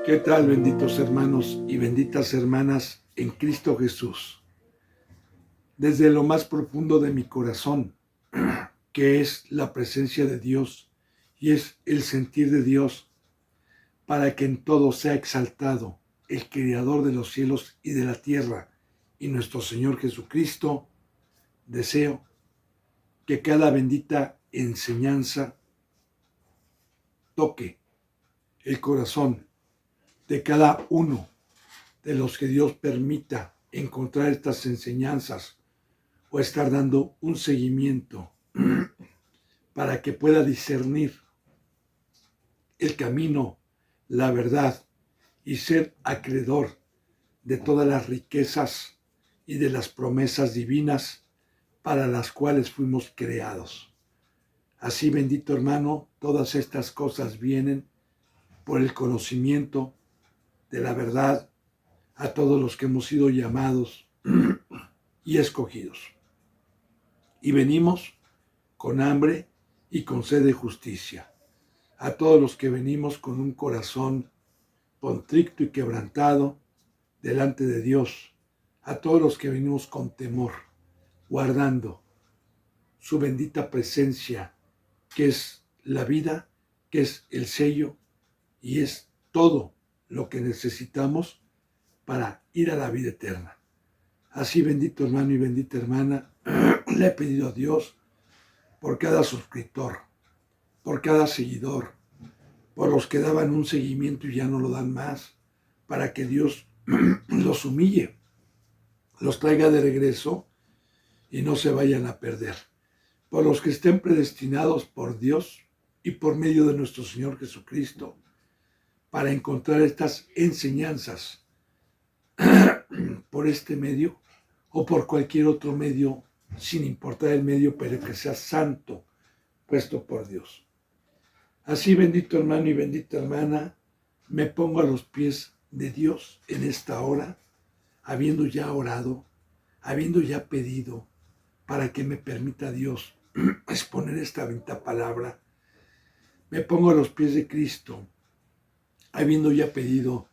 ¿Qué tal, benditos hermanos y benditas hermanas en Cristo Jesús? Desde lo más profundo de mi corazón, que es la presencia de Dios y es el sentir de Dios, para que en todo sea exaltado el Creador de los cielos y de la tierra y nuestro Señor Jesucristo, deseo que cada bendita enseñanza toque el corazón de cada uno de los que Dios permita encontrar estas enseñanzas o estar dando un seguimiento para que pueda discernir el camino, la verdad y ser acreedor de todas las riquezas y de las promesas divinas para las cuales fuimos creados. Así, bendito hermano, todas estas cosas vienen por el conocimiento de la verdad a todos los que hemos sido llamados y escogidos. Y venimos con hambre y con sed de justicia. A todos los que venimos con un corazón contrito y quebrantado delante de Dios. A todos los que venimos con temor, guardando su bendita presencia, que es la vida, que es el sello y es todo lo que necesitamos para ir a la vida eterna. Así, bendito hermano y bendita hermana, le he pedido a Dios por cada suscriptor, por cada seguidor, por los que daban un seguimiento y ya no lo dan más, para que Dios los humille, los traiga de regreso y no se vayan a perder. Por los que estén predestinados por Dios y por medio de nuestro Señor Jesucristo, para encontrar estas enseñanzas por este medio o por cualquier otro medio, sin importar el medio, pero que sea santo, puesto por Dios. Así, bendito hermano y bendita hermana, me pongo a los pies de Dios en esta hora, habiendo ya orado, habiendo ya pedido, para que me permita Dios exponer esta bendita palabra. Me pongo a los pies de Cristo, habiendo ya pedido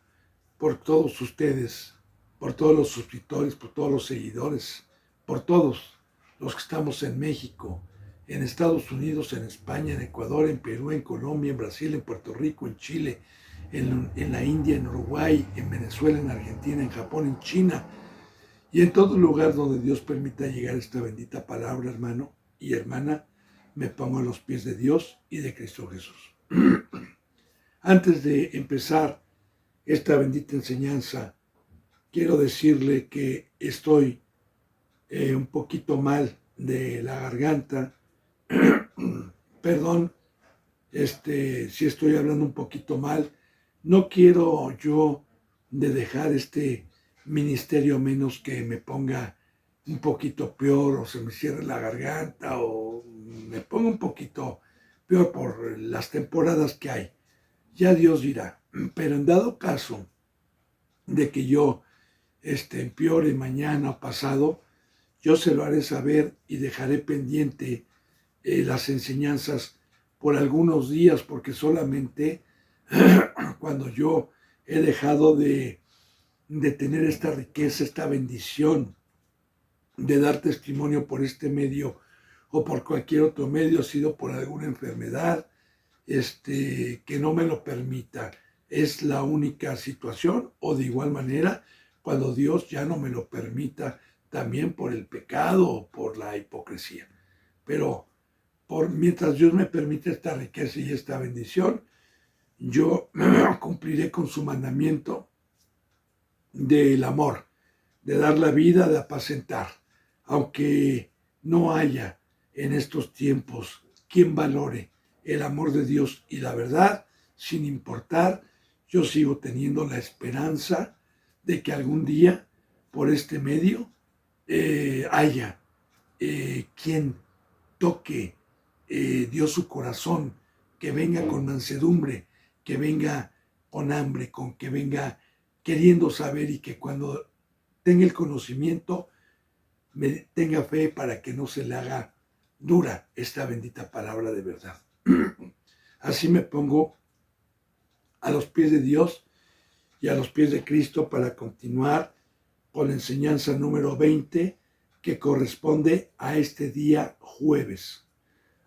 por todos ustedes, por todos los suscriptores, por todos los seguidores, por todos los que estamos en México, en Estados Unidos, en España, en Ecuador, en Perú, en Colombia, en Brasil, en Puerto Rico, en Chile, en la India, en Uruguay, en Venezuela, en Argentina, en Japón, en China y en todo lugar donde Dios permita llegar esta bendita palabra, hermano y hermana, me pongo a los pies de Dios y de Cristo Jesús. Antes de empezar esta bendita enseñanza, quiero decirle que estoy un poquito mal de la garganta. Perdón, si estoy hablando un poquito mal. No quiero yo de dejar este ministerio menos que me ponga un poquito peor o se me cierre la garganta o me ponga un poquito peor por las temporadas que hay. Ya Dios dirá. Pero en dado caso de que yo empeore mañana o pasado, yo se lo haré saber y dejaré pendiente las enseñanzas por algunos días, porque solamente cuando yo he dejado de tener esta riqueza, esta bendición, de dar testimonio por este medio o por cualquier otro medio, ha sido por alguna enfermedad, que no me lo permita. Es la única situación, o de igual manera, cuando Dios ya no me lo permita, también por el pecado o por la hipocresía. Pero mientras Dios me permite esta riqueza y esta bendición, yo cumpliré con su mandamiento del amor, de dar la vida, de apacentar. Aunque no haya en estos tiempos quien valore el amor de Dios y la verdad, sin importar, yo sigo teniendo la esperanza de que algún día, por este medio, haya quien toque Dios su corazón, que venga con mansedumbre, que venga con hambre, que venga queriendo saber y que cuando tenga el conocimiento, me tenga fe para que no se le haga dura esta bendita palabra de verdad. Así me pongo a los pies de Dios y a los pies de Cristo para continuar con la enseñanza número 20 que corresponde a este día jueves.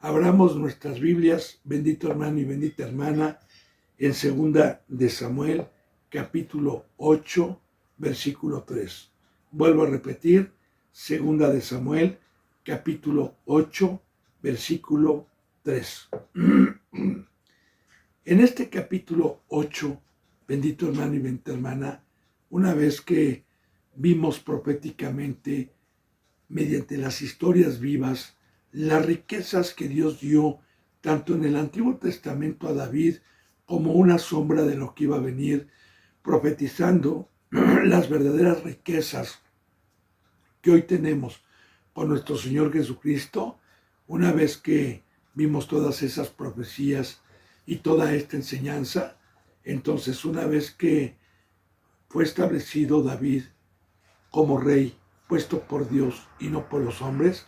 Abramos nuestras Biblias, bendito hermano y bendita hermana, en 2 capítulo 8, versículo 3. Vuelvo a repetir, 2 capítulo 8, versículo 3. En este capítulo 8, bendito hermano y bendita hermana, una vez que vimos proféticamente, mediante las historias vivas, las riquezas que Dios dio tanto en el Antiguo Testamento a David como una sombra de lo que iba a venir, profetizando las verdaderas riquezas que hoy tenemos con nuestro Señor Jesucristo. Una vez que vimos todas esas profecías y toda esta enseñanza, entonces una vez que fue establecido David como rey, puesto por Dios y no por los hombres,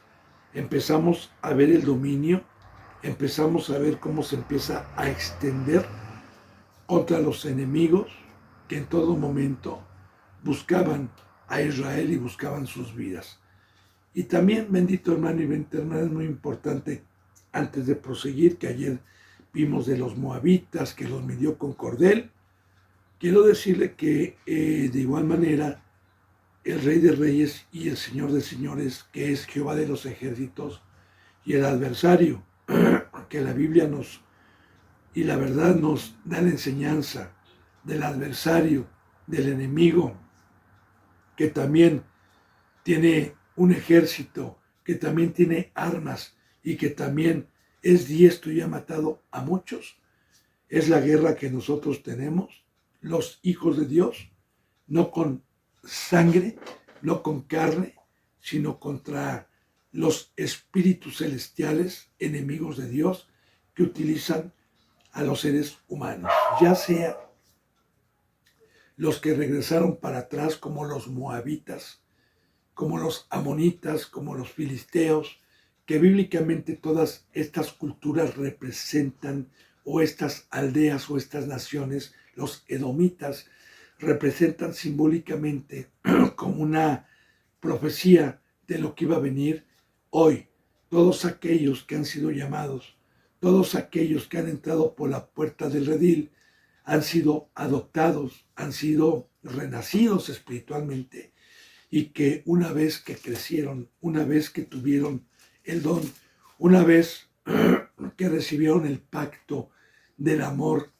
empezamos a ver el dominio, empezamos a ver cómo se empieza a extender contra los enemigos que en todo momento buscaban a Israel y buscaban sus vidas. Y también, bendito hermano y bendita hermana, es muy importante, antes de proseguir, que ayer vimos de los moabitas, que los midió con cordel, quiero decirle que de igual manera el Rey de Reyes y el Señor de Señores, que es Jehová de los ejércitos, y el adversario, que la Biblia nos, y la verdad nos da la enseñanza del adversario, del enemigo, que también tiene un ejército, que también tiene armas y que también es diestro y ha matado a muchos. Es la guerra que nosotros tenemos, los hijos de Dios, no con sangre, no con carne, sino contra los espíritus celestiales, enemigos de Dios, que utilizan a los seres humanos, ya sea los que regresaron para atrás como los moabitas, como los amonitas, como los filisteos, que bíblicamente todas estas culturas representan, o estas aldeas o estas naciones, los edomitas, representan simbólicamente como una profecía de lo que iba a venir hoy. Todos aquellos que han sido llamados, todos aquellos que han entrado por la puerta del redil, han sido adoptados, han sido renacidos espiritualmente, y que una vez que crecieron, una vez que tuvieron el don, una vez que recibieron el pacto del amor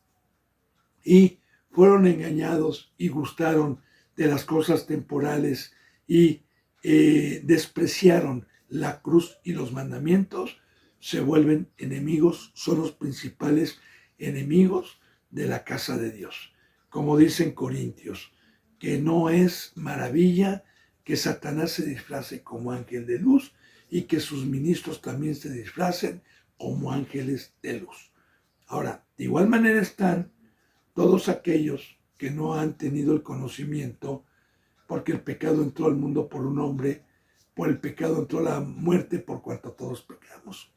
y fueron engañados y gustaron de las cosas temporales y despreciaron la cruz y los mandamientos, se vuelven enemigos, son los principales enemigos de la casa de Dios. Como dicen Corintios, que no es maravilla que Satanás se disfrace como ángel de luz y que sus ministros también se disfracen como ángeles de luz. Ahora, de igual manera están todos aquellos que no han tenido el conocimiento, porque el pecado entró al mundo por un hombre, por el pecado entró la muerte por cuanto todos pecamos.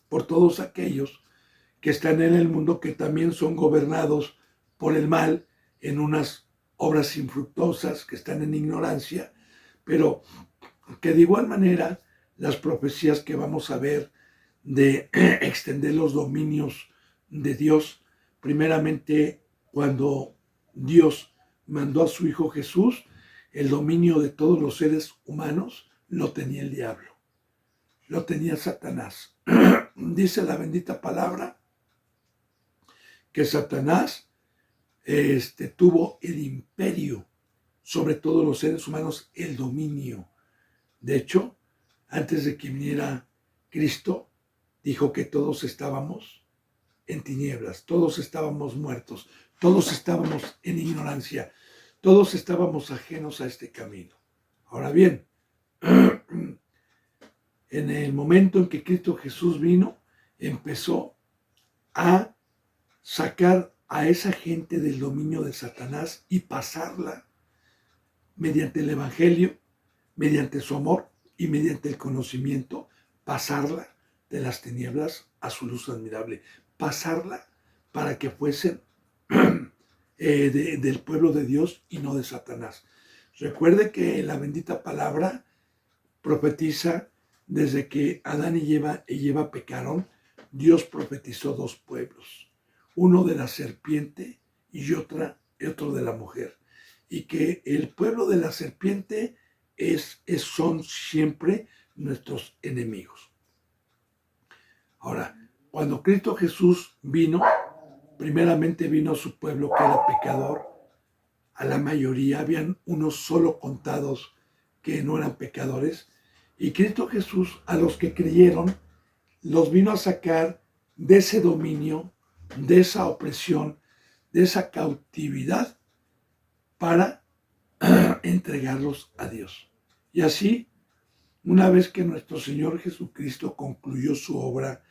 Por todos aquellos que están en el mundo, que también son gobernados por el mal en unas obras infructuosas, que están en ignorancia, pero que de igual manera las profecías que vamos a ver de extender los dominios de Dios, primeramente cuando Dios mandó a su Hijo Jesús, el dominio de todos los seres humanos lo tenía el diablo, lo tenía Satanás. Dice la bendita palabra que Satanás tuvo el imperio sobre todos los seres humanos, el dominio. De hecho, antes de que viniera Cristo, dijo que todos estábamos en tinieblas, todos estábamos muertos, todos estábamos en ignorancia, todos estábamos ajenos a este camino. Ahora bien, en el momento en que Cristo Jesús vino, empezó a sacar a esa gente del dominio de Satanás y pasarla mediante el Evangelio, mediante su amor y mediante el conocimiento, pasarla de las tinieblas a su luz admirable, pasarla para que fuesen del pueblo de Dios y no de Satanás. Recuerde que la bendita palabra profetiza desde que Adán y Eva pecaron. Dios profetizó dos pueblos, uno de la serpiente y otro de la mujer, y que el pueblo de la serpiente son siempre nuestros enemigos. Ahora, cuando Cristo Jesús vino, primeramente vino a su pueblo que era pecador. A la mayoría habían unos solo contados que no eran pecadores, y Cristo Jesús a los que creyeron los vino a sacar de ese dominio, de esa opresión, de esa cautividad, para entregarlos a Dios. Y así, una vez que nuestro Señor Jesucristo concluyó su obra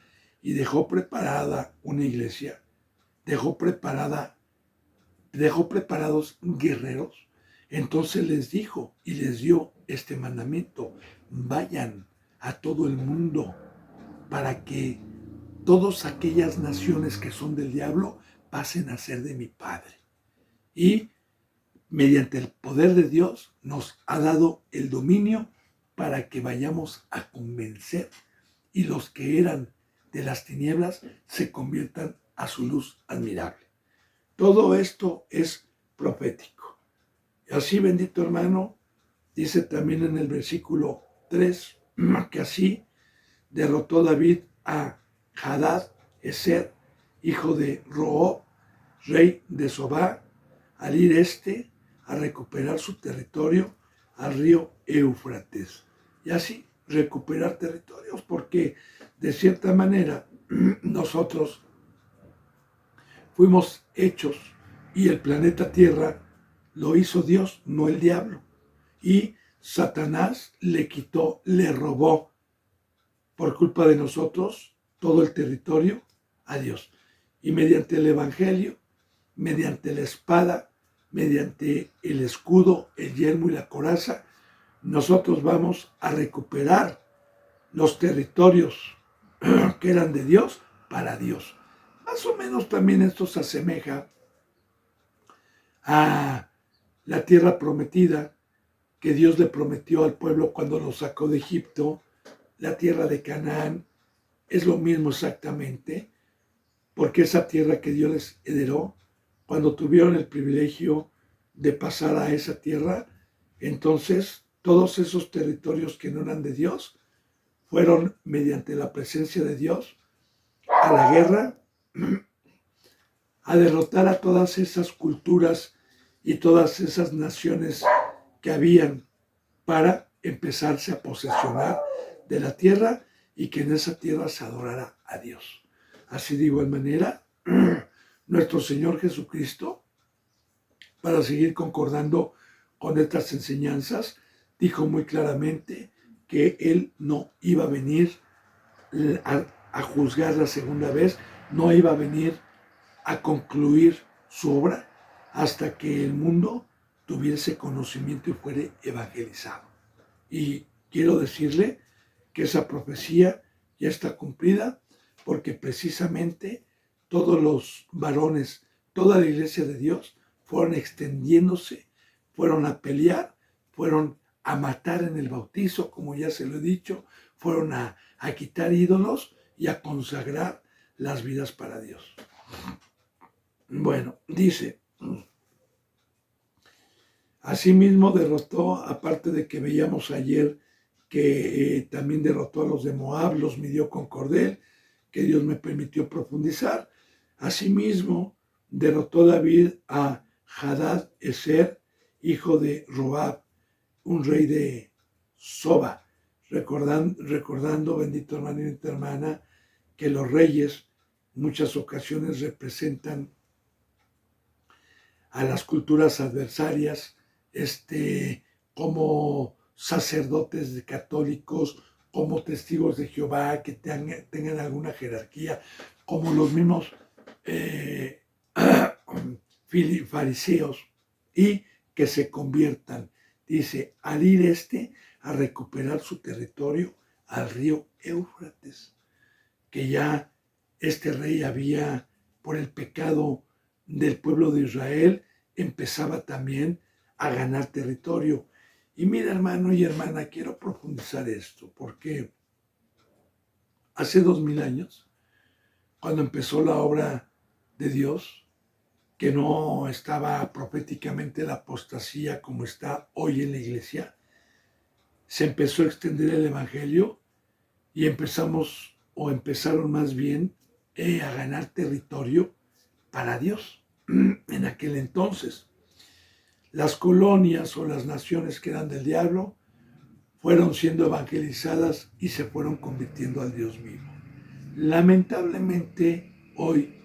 y dejó preparada una iglesia, dejó preparados guerreros, entonces les dijo y les dio este mandamiento: vayan a todo el mundo para que todas aquellas naciones que son del diablo pasen a ser de mi Padre. Y mediante el poder de Dios nos ha dado el dominio para que vayamos a convencer y los que eran de las tinieblas se conviertan a su luz admirable. Todo esto es profético. Así, bendito hermano, dice también en el versículo 3, que así derrotó David a Hadad Ezer, hijo de Roob, rey de Sobá, al ir a recuperar su territorio al río Éufrates. Y así recuperar territorios, porque de cierta manera nosotros fuimos hechos y el planeta Tierra lo hizo Dios, no el diablo. Y Satanás le quitó, le robó por culpa de nosotros todo el territorio a Dios. Y mediante el Evangelio, mediante la espada, mediante el escudo, el yelmo y la coraza, nosotros vamos a recuperar los territorios que eran de Dios para Dios. Más o menos también esto se asemeja a la tierra prometida que Dios le prometió al pueblo cuando lo sacó de Egipto. La tierra de Canaán es lo mismo exactamente, porque esa tierra que Dios les heredó, cuando tuvieron el privilegio de pasar a esa tierra, entonces todos esos territorios que no eran de Dios fueron, mediante la presencia de Dios, a la guerra, a derrotar a todas esas culturas y todas esas naciones que habían, para empezarse a posesionar de la tierra y que en esa tierra se adorara a Dios. Así de igual manera, nuestro Señor Jesucristo, para seguir concordando con estas enseñanzas, dijo muy claramente que Él no iba a venir a juzgar la segunda vez, no iba a venir a concluir su obra hasta que el mundo tuviese conocimiento y fuere evangelizado. Y quiero decirle que esa profecía ya está cumplida, porque precisamente todos los varones, toda la iglesia de Dios, fueron extendiéndose, fueron a pelear, fueron a matar en el bautizo, como ya se lo he dicho, fueron a quitar ídolos y a consagrar las vidas para Dios. Bueno, dice: asimismo derrotó, aparte de que veíamos ayer que también derrotó a los de Moab, los midió con cordel, que Dios me permitió profundizar. Asimismo derrotó David a Hadad Ezer, hijo de Roab, un rey de Soba, recordando, bendito hermano y bendita hermana, que los reyes en muchas ocasiones representan a las culturas adversarias, como sacerdotes católicos, como testigos de Jehová, que tengan alguna jerarquía, como los mismos fariseos, y que se conviertan. Dice, al ir a recuperar su territorio al río Éufrates, que ya este rey había, por el pecado del pueblo de Israel empezaba también a ganar territorio. Y mira, hermano y hermana, quiero profundizar esto, porque hace 2000 años, cuando empezó la obra de Dios, que no estaba proféticamente la apostasía como está hoy en la iglesia, se empezó a extender el evangelio y empezaron más bien a ganar territorio para Dios. En aquel entonces, las colonias o las naciones que eran del diablo fueron siendo evangelizadas y se fueron convirtiendo al Dios vivo. Lamentablemente, hoy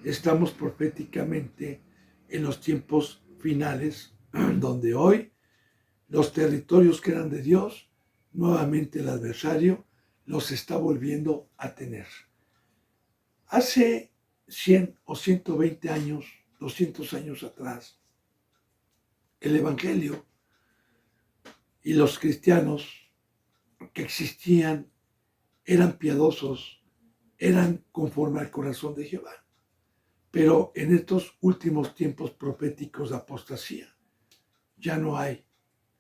estamos proféticamente en los tiempos finales, donde hoy los territorios que eran de Dios, nuevamente el adversario los está volviendo a tener. Hace 100 o 120 años, 200 años atrás, el Evangelio y los cristianos que existían eran piadosos, eran conforme al corazón de Jehová. Pero en estos últimos tiempos proféticos de apostasía, ya no hay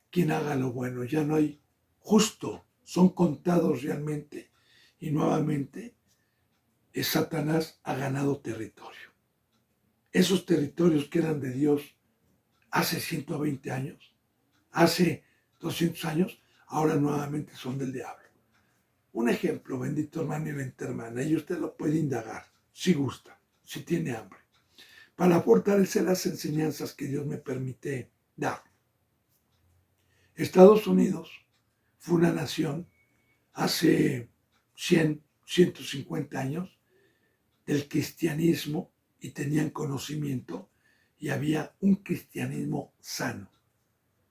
quien haga lo bueno, ya no hay justo, son contados realmente y nuevamente Satanás ha ganado territorio. Esos territorios que eran de Dios hace 120 años, hace 200 años, ahora nuevamente son del diablo. Un ejemplo, bendito hermano y bendita hermana, y usted lo puede indagar, si gusta, si tiene hambre, para fortalecer las enseñanzas que Dios me permite dar. Estados Unidos fue una nación hace 100, 150 años del cristianismo y tenían conocimiento y había un cristianismo sano.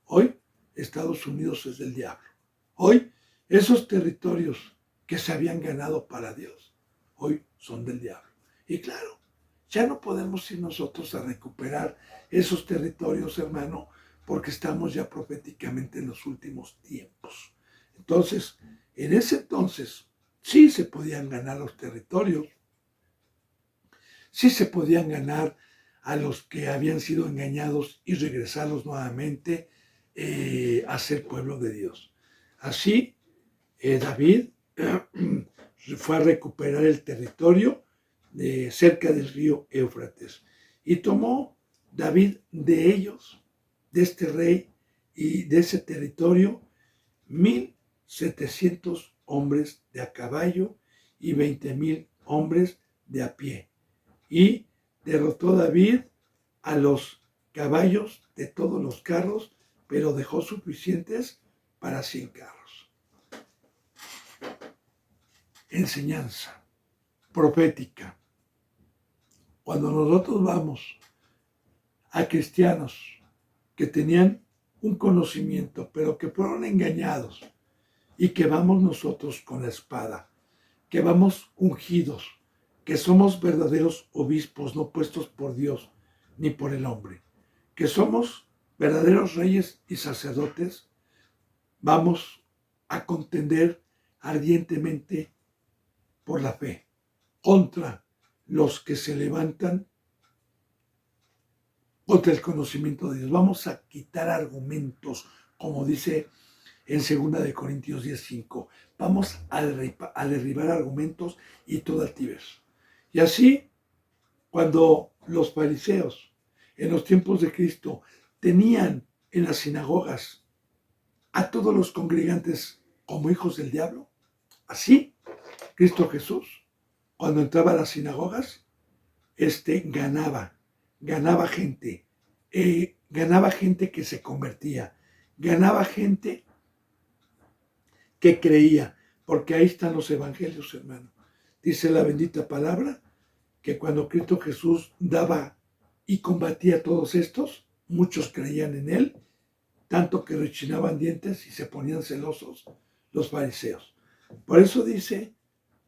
Hoy Estados Unidos es del diablo. Hoy esos territorios que se habían ganado para Dios, hoy son del diablo. Y claro, ya no podemos ir nosotros a recuperar esos territorios, hermano, porque estamos ya proféticamente en los últimos tiempos. Entonces, en ese entonces, sí se podían ganar los territorios, sí se podían ganar a los que habían sido engañados y regresarlos nuevamente a ser pueblo de Dios. Así, David fue a recuperar el territorio cerca del río Éufrates y tomó David de ellos, de este rey y de ese territorio, 1,700 hombres de a caballo y 20,000 hombres de a pie. Y derrotó David a los caballos de todos los carros, pero dejó suficientes para 100 carros. Enseñanza profética. Cuando nosotros vamos a cristianos que tenían un conocimiento, pero que fueron engañados, y que vamos nosotros con la espada, que vamos ungidos, que somos verdaderos obispos, no puestos por Dios ni por el hombre, que somos verdaderos reyes y sacerdotes, vamos a contender ardientemente por la fe contra los que se levantan contra el conocimiento de Dios. Vamos a quitar argumentos, como dice en 2 Corintios 10:5. Vamos a derribar argumentos y toda altivez. Y así, cuando los fariseos en los tiempos de Cristo tenían en las sinagogas a todos los congregantes como hijos del diablo, así Cristo Jesús, cuando entraba a las sinagogas, ganaba gente, ganaba gente que se convertía, ganaba gente que creía, porque ahí están los evangelios, hermano. Dice la bendita palabra que cuando Cristo Jesús daba y combatía a todos estos, muchos creían en él, tanto que rechinaban dientes y se ponían celosos los fariseos. Por eso dice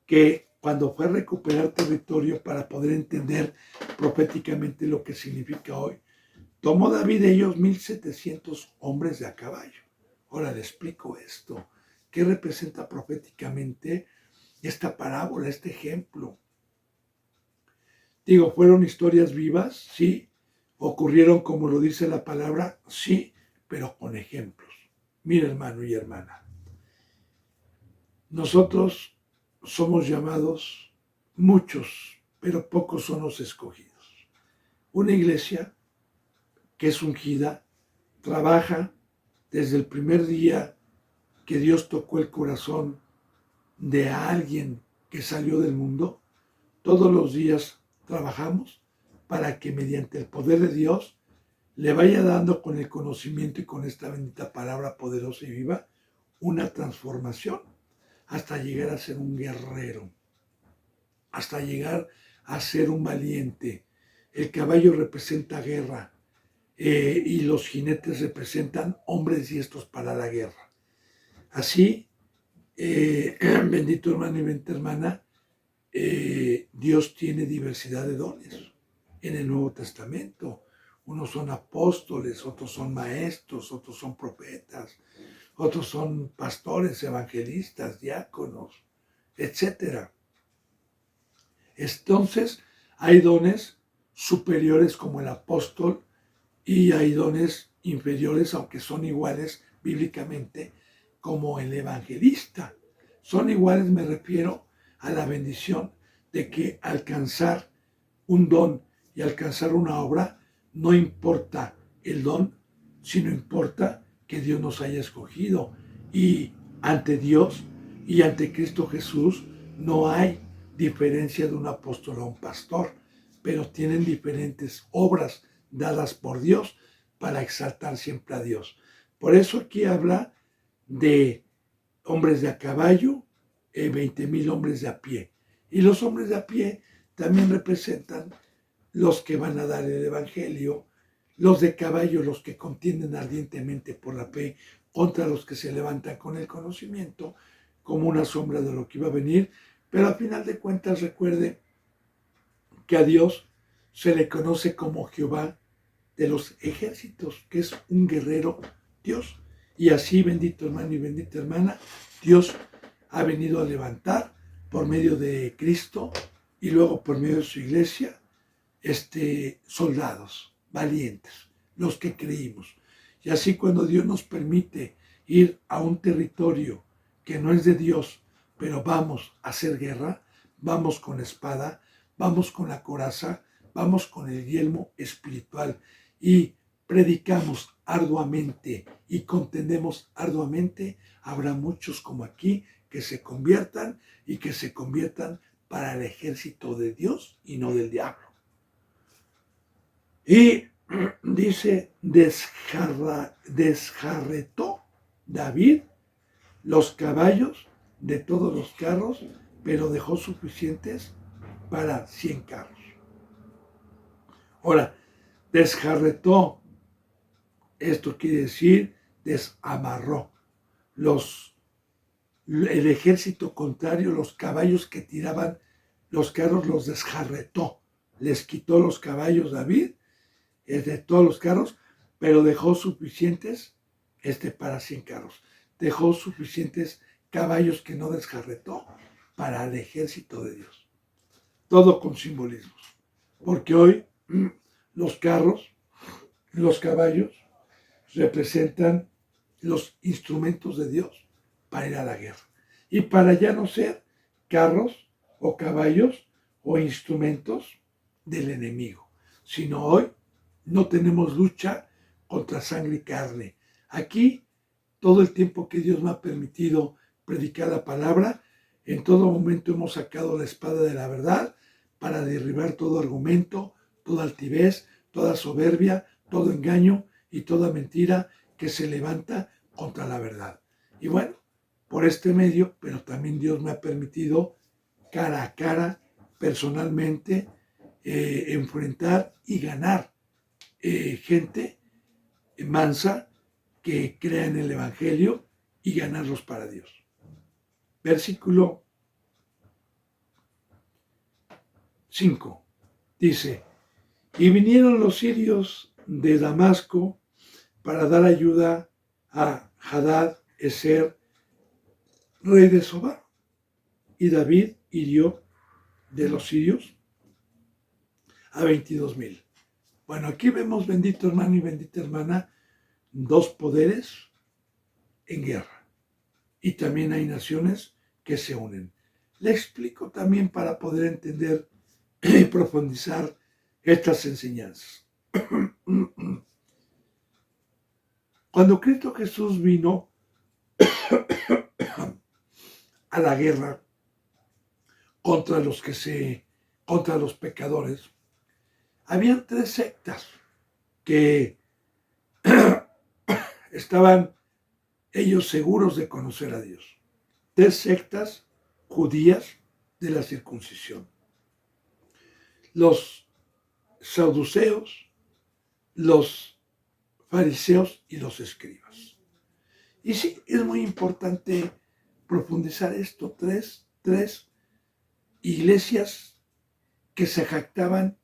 que cuando fue a recuperar territorio para poder entender proféticamente lo que significa hoy, tomó David de ellos 1,700 hombres de a caballo. Ahora le explico esto. ¿Qué representa proféticamente esta parábola, este ejemplo? Digo, fueron historias vivas, sí, ocurrieron como lo dice la palabra, sí, pero con ejemplos. Mira, hermano y hermana, nosotros somos llamados muchos, pero pocos son los escogidos. Una iglesia que es ungida trabaja desde el primer día que Dios tocó el corazón de alguien que salió del mundo. Todos los días trabajamos para que mediante el poder de Dios le vaya dando con el conocimiento y con esta bendita palabra poderosa y viva una transformación hasta llegar a ser un guerrero, hasta llegar a ser un valiente. El caballo representa guerra y los jinetes representan hombres diestros para la guerra. Así, bendito hermano y bendita hermana, Dios tiene diversidad de dones en el Nuevo Testamento. Unos son apóstoles, otros son maestros, otros son profetas, otros son pastores, evangelistas, diáconos, etc. Entonces, hay dones superiores como el apóstol y hay dones inferiores, aunque son iguales bíblicamente, como el evangelista. Son iguales, me refiero a la bendición de que alcanzar un don y alcanzar una obra, no importa el don, sino importa que Dios nos haya escogido. Y ante Dios y ante Cristo Jesús no hay diferencia de un apóstol a un pastor, pero tienen diferentes obras dadas por Dios para exaltar siempre a Dios. Por eso aquí habla de hombres de a caballo, 20,000 hombres de a pie. Y los hombres de a pie también representan los que van a dar el evangelio, los de caballo, los que contienden ardientemente por la fe contra los que se levantan con el conocimiento, como una sombra de lo que iba a venir. Pero al final de cuentas recuerde que a Dios se le conoce como Jehová de los ejércitos, que es un guerrero Dios. Y así, bendito hermano y bendita hermana, Dios ha venido a levantar por medio de Cristo y luego por medio de su iglesia, soldados valientes, los que creímos. Y así cuando Dios nos permite ir a un territorio que no es de Dios, pero vamos a hacer guerra, vamos con la espada, vamos con la coraza, vamos con el yelmo espiritual y predicamos arduamente y contendemos arduamente, habrá muchos como aquí que se conviertan y que se conviertan para el ejército de Dios y no del diablo. Y dice, desjarretó David los caballos de todos los carros, pero dejó suficientes para 100 carros. Ahora, desjarretó, esto quiere decir desamarró. El ejército contrario, los caballos que tiraban los carros, los desjarretó. Les quitó los caballos David de todos los carros, pero dejó suficientes para 100 carros. Dejó suficientes caballos que no desjarretó para el ejército de Dios. Todo con simbolismos. Porque hoy los carros, los caballos, representan los instrumentos de Dios para ir a la guerra. Y para ya no ser carros o caballos o instrumentos del enemigo, sino hoy no tenemos lucha contra sangre y carne. Aquí, todo el tiempo que Dios me ha permitido predicar la palabra, en todo momento hemos sacado la espada de la verdad para derribar todo argumento, toda altivez, toda soberbia, todo engaño y toda mentira que se levanta contra la verdad. Y bueno, por este medio, pero también Dios me ha permitido cara a cara, personalmente, enfrentar y ganar gente mansa que crea en el Evangelio y ganarlos para Dios. Versículo 5 dice, y vinieron los sirios de Damasco para dar ayuda a Hadad-Ezer, rey de Soba, y David hirió de los sirios a 22,000. Bueno, aquí vemos, bendito hermano y bendita hermana, dos poderes en guerra. Y también hay naciones que se unen. Le explico también para poder entender y profundizar estas enseñanzas. Cuando Cristo Jesús vino a la guerra contra los pecadores, habían tres sectas que estaban ellos seguros de conocer a Dios. Tres sectas judías de la circuncisión. Los saduceos, los fariseos y los escribas. Y sí, es muy importante profundizar esto. Tres iglesias que se jactaban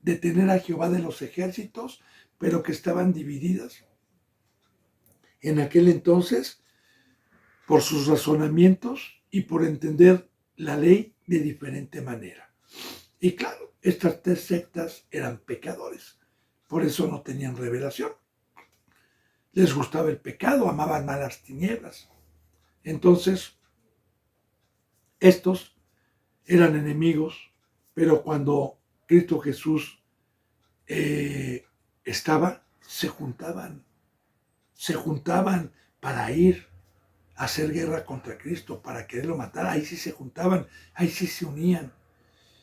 de tener a Jehová de los ejércitos, pero que estaban divididas en aquel entonces por sus razonamientos y por entender la ley de diferente manera. Y claro, estas tres sectas eran pecadores, por eso no tenían revelación. Les gustaba el pecado, amaban más las tinieblas. Entonces, estos eran enemigos, pero cuando Cristo Jesús se juntaban para ir a hacer guerra contra Cristo, para quererlo matar. Ahí sí se juntaban, ahí sí se unían.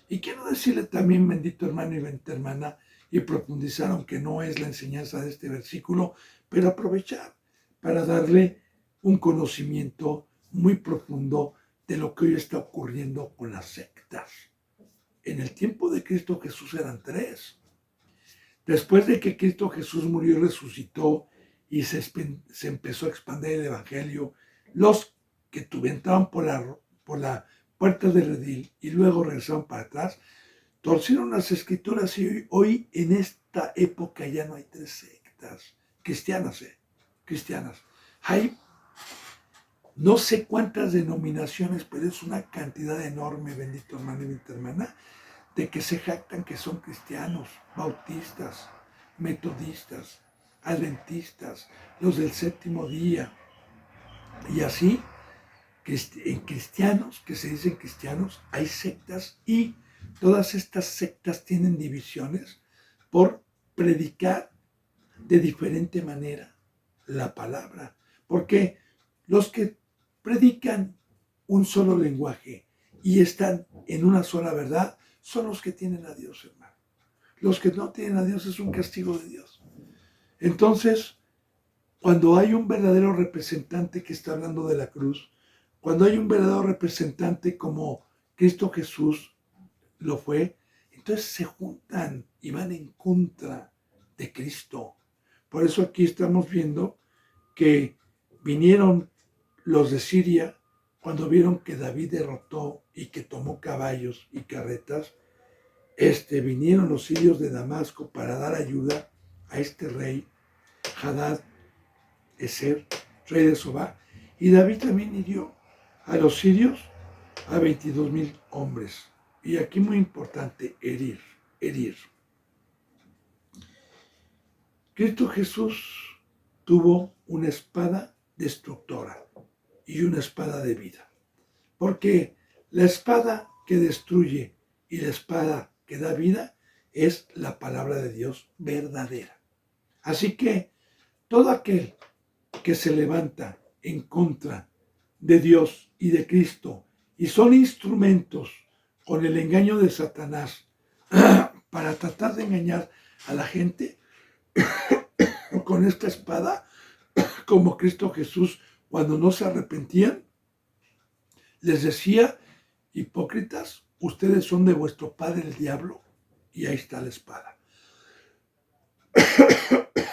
Y quiero decirle también, bendito hermano y bendita hermana, y profundizar, aunque no es la enseñanza de este versículo, pero aprovechar para darle un conocimiento muy profundo de lo que hoy está ocurriendo con las sectas. En el tiempo de Cristo Jesús eran tres. Después de que Cristo Jesús murió y resucitó y se empezó a expandir el Evangelio, los que entraban por la puerta del redil y luego regresaron para atrás, torcieron las escrituras y hoy en esta época ya no hay tres sectas cristianas. Hay no sé cuántas denominaciones, pero es una cantidad enorme, bendito hermano y bendita hermana, de que se jactan que son cristianos, bautistas, metodistas, adventistas, los del séptimo día. Y así, en cristianos, que se dicen cristianos, hay sectas y todas estas sectas tienen divisiones por predicar de diferente manera la palabra. Porque los que predican un solo lenguaje y están en una sola verdad son los que tienen a Dios, hermano. Los que no tienen a Dios es un castigo de Dios. Entonces, cuando hay un verdadero representante que está hablando de la cruz, cuando hay un verdadero representante como Cristo Jesús lo fue, entonces se juntan y van en contra de Cristo. Por eso aquí estamos viendo que vinieron los de Siria cuando vieron que David derrotó y que tomó caballos y carretas. Vinieron los sirios de Damasco para dar ayuda a este rey, Hadad Ezer, rey de Sobá, y David también hirió a los sirios a 22,000 hombres. Y aquí muy importante, herir. Cristo Jesús tuvo una espada destructora y una espada de vida. Porque la espada que destruye y la espada que da vida es la palabra de Dios verdadera. Así que todo aquel que se levanta en contra de Dios y de Cristo y son instrumentos con el engaño de Satanás para tratar de engañar a la gente con esta espada, como Cristo Jesús cuando no se arrepentían, les decía: hipócritas, ustedes son de vuestro padre el diablo, y ahí está la espada.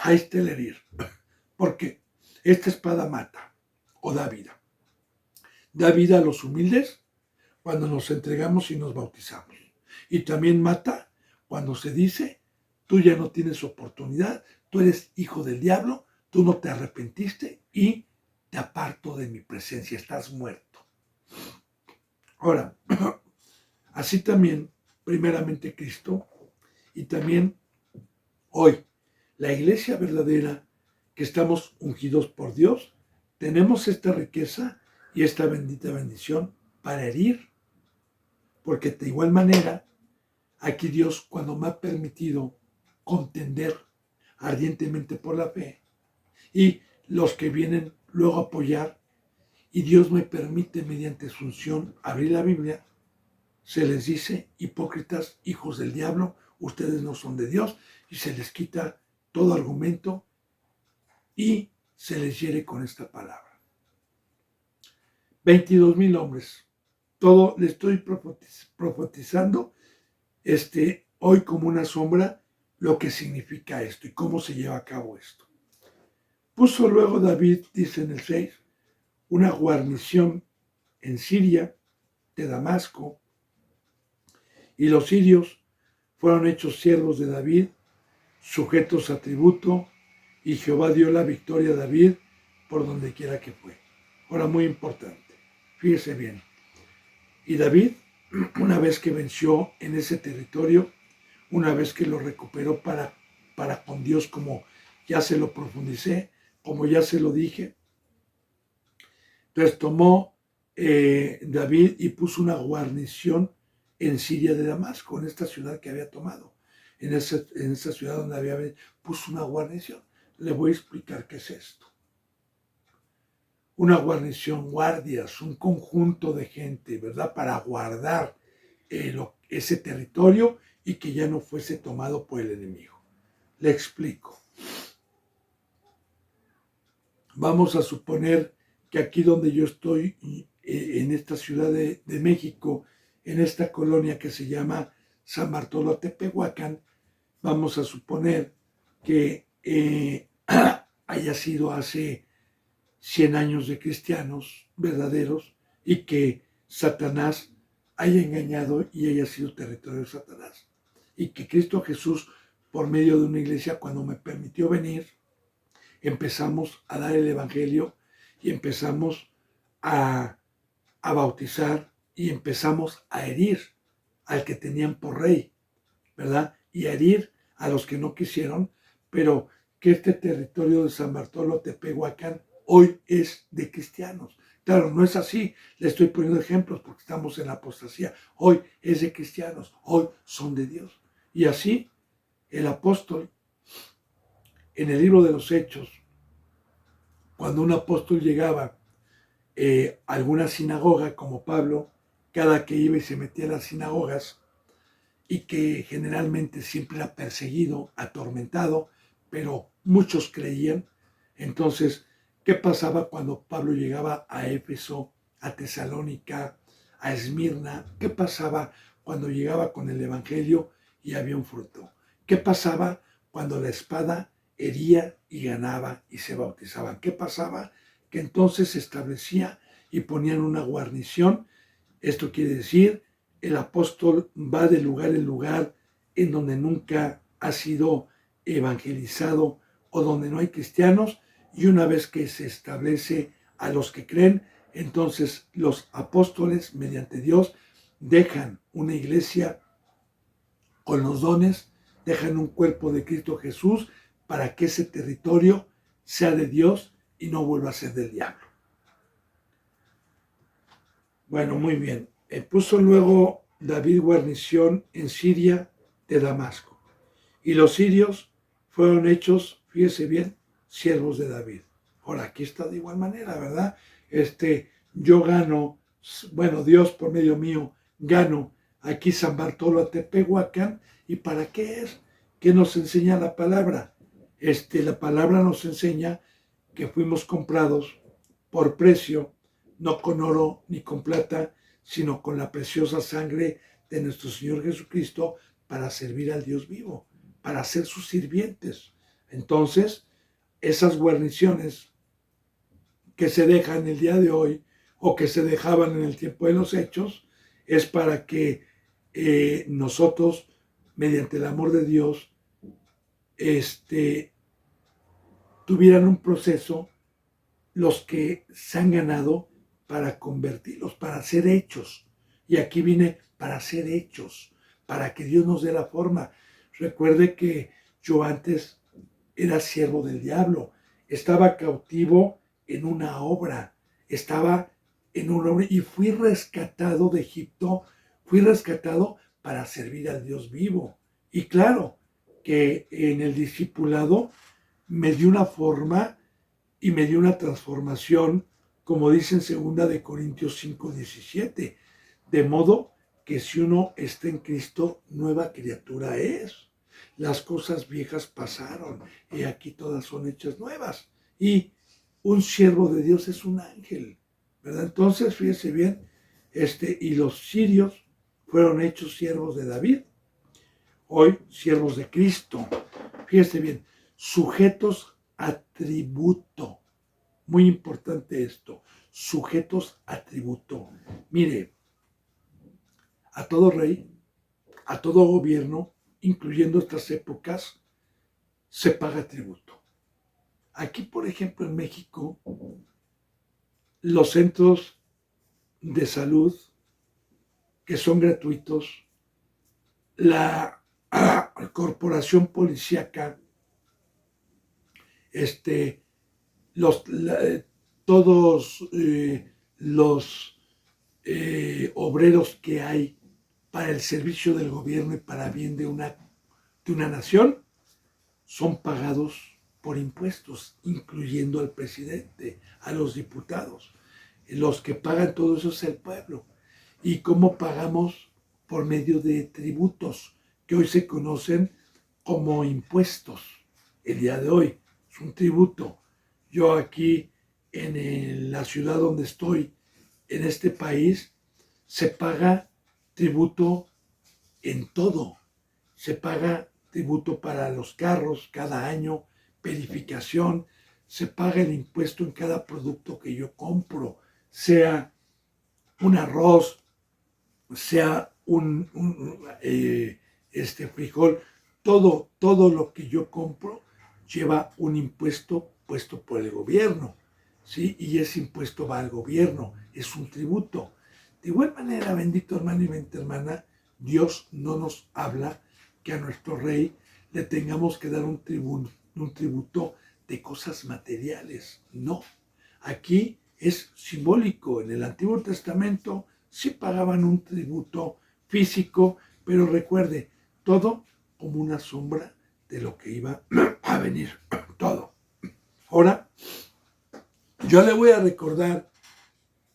Ahí está el herir. Porque esta espada mata o da vida. Da vida a los humildes cuando nos entregamos y nos bautizamos. Y también mata cuando se dice: tú ya no tienes oportunidad, tú eres hijo del diablo, tú no te arrepentiste y te aparto de mi presencia, estás muerto. Ahora, así también, primeramente Cristo Y también hoy, la iglesia verdadera, que estamos ungidos por Dios, tenemos esta riqueza y esta bendita bendición para herir. Porque de igual manera, aquí Dios, cuando me ha permitido contender ardientemente por la fe, y los que vienen luego a apoyar, y Dios me permite mediante su unción abrir la Biblia, se les dice: hipócritas, hijos del diablo, ustedes no son de Dios, y se les quita todo argumento y se les hiere con esta palabra. 22,000 hombres. Todo le estoy profetizando hoy como una sombra lo que significa esto y cómo se lleva a cabo esto. Puso luego David, dice en el 6, una guarnición en Siria de Damasco, y los sirios fueron hechos siervos de David, sujetos a tributo, y Jehová dio la victoria a David por donde quiera que fue. Ahora, muy importante, fíjese bien. Y David, una vez que venció en ese territorio, una vez que lo recuperó para con Dios, como ya se lo profundicé, como ya se lo dije, entonces tomó David y puso una guarnición en Siria de Damasco, en esta ciudad que había tomado, en esa ciudad donde había puso una guarnición. Le voy a explicar qué es esto. Una guarnición, guardias, un conjunto de gente, ¿verdad? Para guardar ese territorio y que ya no fuese tomado por el enemigo. Le explico. Vamos a suponer que aquí donde yo estoy, en esta ciudad de México, en esta colonia que se llama San Bartolo Tepehuacán, vamos a suponer que haya sido hace 100 años de cristianos verdaderos y que Satanás haya engañado y haya sido territorio de Satanás. Y que Cristo Jesús, por medio de una iglesia, cuando me permitió venir, empezamos a dar el evangelio y empezamos a bautizar y empezamos a herir al que tenían por rey, ¿verdad? Y a herir a los que no quisieron, pero que este territorio de San Bartolo Tepehuacán hoy es de cristianos. Claro, no es así, le estoy poniendo ejemplos porque estamos en la apostasía. Hoy es de cristianos, hoy son de Dios. Y así el apóstol, en el libro de los Hechos, cuando un apóstol llegaba a alguna sinagoga, como Pablo, cada que iba y se metía a las sinagogas, y que generalmente siempre era perseguido, atormentado, pero muchos creían. Entonces, ¿qué pasaba cuando Pablo llegaba a Éfeso, a Tesalónica, a Esmirna? ¿Qué pasaba cuando llegaba con el evangelio y había un fruto? ¿Qué pasaba cuando la espada hería y ganaba y se bautizaban? ¿Qué pasaba? Que entonces se establecía y ponían una guarnición. Esto quiere decir, el apóstol va de lugar en lugar en donde nunca ha sido evangelizado o donde no hay cristianos, y una vez que se establece a los que creen, entonces los apóstoles, mediante Dios, dejan una iglesia con los dones, dejan un cuerpo de Cristo Jesús para que ese territorio sea de Dios y no vuelva a ser del diablo. Bueno, muy bien. Puso luego David guarnición en Siria de Damasco. Y los sirios fueron hechos, fíjese bien, siervos de David. Ahora, aquí está de igual manera, ¿verdad? Yo gano, bueno, Dios por medio mío gano aquí San Bartolo Tepehuacán. ¿Y para qué es? ¿Qué nos enseña la palabra? La palabra nos enseña que fuimos comprados por precio, no con oro ni con plata, sino con la preciosa sangre de nuestro Señor Jesucristo, para servir al Dios vivo, para ser sus sirvientes. Entonces, esas guarniciones que se dejan el día de hoy o que se dejaban en el tiempo de los Hechos, es para que nosotros, mediante el amor de Dios, tuvieran un proceso, los que se han ganado, para convertirlos, para ser hechos. Y aquí viene para ser hechos, para que Dios nos dé la forma. Recuerde que yo antes era siervo del diablo, estaba cautivo en una obra, estaba en una obra y fui rescatado de Egipto, fui rescatado para servir al Dios vivo. Y claro, que en el discipulado me dio una forma y me dio una transformación, como dice en 2 Corintios 5:17, de modo que si uno está en Cristo, nueva criatura es. Las cosas viejas pasaron y aquí todas son hechas nuevas. Y un siervo de Dios es un ángel, ¿verdad? Entonces, fíjese bien, y los sirios fueron hechos siervos de David, hoy siervos de Cristo. Fíjese bien, sujetos a tributo. Muy importante esto, sujetos a tributo. Mire, a todo rey, a todo gobierno, incluyendo estas épocas, se paga tributo. Aquí, por ejemplo, en México, los centros de salud que son gratuitos, la corporación policíaca, los, la, todos los obreros que hay para el servicio del gobierno y para bien de una nación, son pagados por impuestos, incluyendo al presidente, a los diputados. Los que pagan todo eso es el pueblo. ¿Y cómo pagamos? Por medio de tributos, que hoy se conocen como impuestos. El día de hoy es un tributo. Yo aquí en la ciudad donde estoy, en este país, se paga tributo en todo. Se paga tributo para los carros cada año, verificación, se paga el impuesto en cada producto que yo compro, sea un arroz, sea frijol, todo lo que yo compro lleva un impuesto puesto por el gobierno, ¿sí? Y ese impuesto va al gobierno, es un tributo. De igual manera, bendito hermano y bendita hermana, Dios no nos habla que a nuestro rey le tengamos que dar un tributo de cosas materiales. No, aquí es simbólico. En el Antiguo Testamento sí pagaban un tributo físico, pero recuerde, todo como una sombra de lo que iba a venir. Todo. Ahora, yo le voy a recordar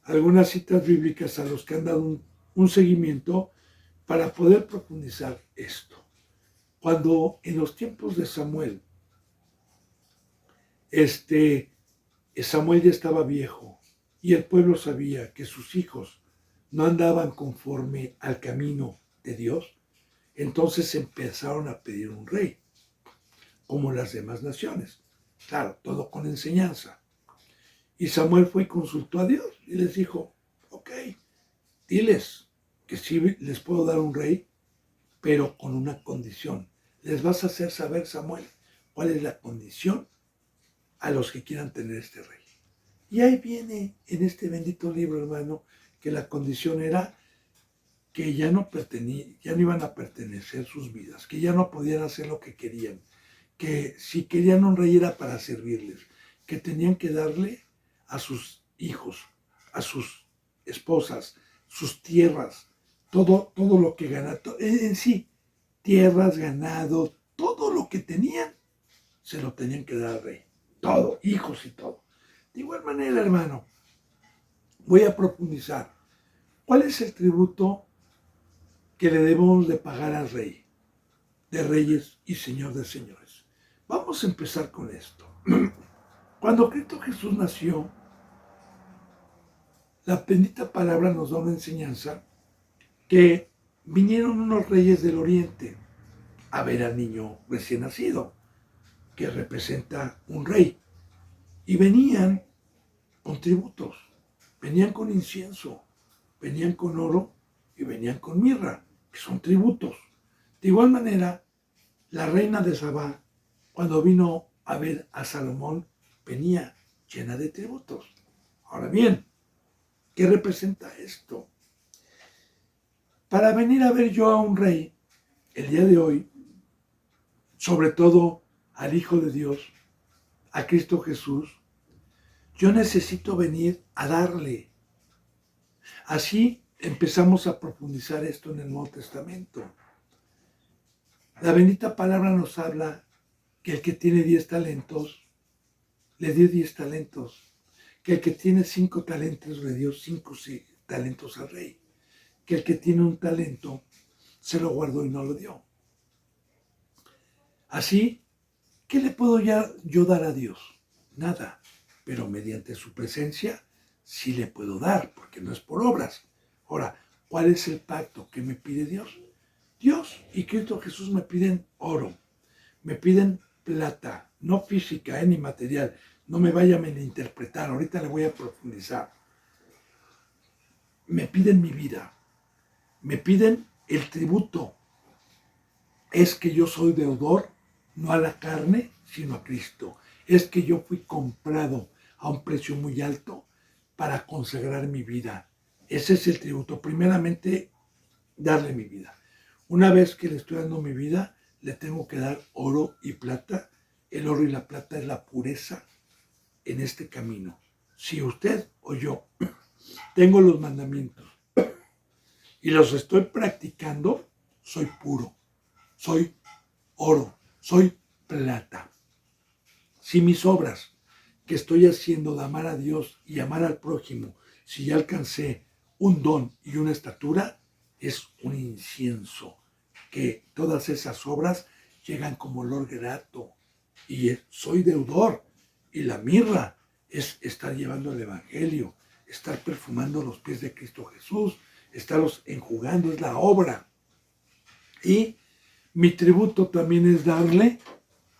algunas citas bíblicas a los que han dado un seguimiento para poder profundizar esto. Cuando en los tiempos de Samuel, Samuel ya estaba viejo y el pueblo sabía que sus hijos no andaban conforme al camino de Dios, entonces empezaron a pedir un rey, como las demás naciones. Claro, todo con enseñanza. Y Samuel fue y consultó a Dios y les dijo, ok, diles que sí les puedo dar un rey, pero con una condición. Les vas a hacer saber, Samuel, cuál es la condición a los que quieran tener este rey. Y ahí viene en este bendito libro, hermano, que la condición era que ya no iban a pertenecer sus vidas, que ya no podían hacer lo que querían, que si querían un rey era para servirles, que tenían que darle a sus hijos, a sus esposas, sus tierras, todo lo que ganaban, en sí, tierras, ganado, todo lo que tenían, se lo tenían que dar al rey. Todo, hijos y todo. De igual manera, hermano, voy a profundizar. ¿Cuál es el tributo que le debemos de pagar al rey, de reyes y señor de señores? Vamos a empezar con esto. Cuando Cristo Jesús nació, la bendita palabra nos da una enseñanza que vinieron unos reyes del oriente a ver al niño recién nacido, que representa un rey. Y venían con tributos, venían con incienso, venían con oro y venían con mirra, que son tributos. De igual manera, la reina de Sabá, cuando vino a ver a Salomón, venía llena de tributos. Ahora bien, ¿qué representa esto? Para venir a ver yo a un rey, el día de hoy, sobre todo al Hijo de Dios, a Cristo Jesús, yo necesito venir a darle. Así empezamos a profundizar esto en el Nuevo Testamento. La bendita palabra nos habla que el que tiene 10 talentos, le dio 10 talentos. Que el que tiene 5 talentos, le dio 5 talentos al rey. Que el que tiene un talento, se lo guardó y no lo dio. Así, ¿qué le puedo yo dar a Dios? Nada. Pero mediante su presencia, sí le puedo dar, porque no es por obras. Ahora, ¿cuál es el pacto que me pide Dios? Dios y Cristo Jesús me piden oro, me piden plata, no física ni material. No me vayan a interpretar, ahorita le voy a profundizar. Me piden mi vida, me piden el tributo. Es que yo soy deudor, no a la carne, sino a Cristo. Es que yo fui comprado a un precio muy alto para consagrar mi vida. Ese es el tributo. Primeramente, darle mi vida. Una vez que le estoy dando mi vida, le tengo que dar oro y plata. El oro y la plata es la pureza en este camino. Si usted o yo tengo los mandamientos y los estoy practicando, soy puro, soy oro, soy plata. Si mis obras que estoy haciendo de amar a Dios y amar al prójimo, si ya alcancé un don y una estatura, es un incienso, que todas esas obras llegan como olor grato, y soy deudor, y la mirra es estar llevando el evangelio, estar perfumando los pies de Cristo Jesús, estarlos enjugando, es la obra. Y mi tributo también es darle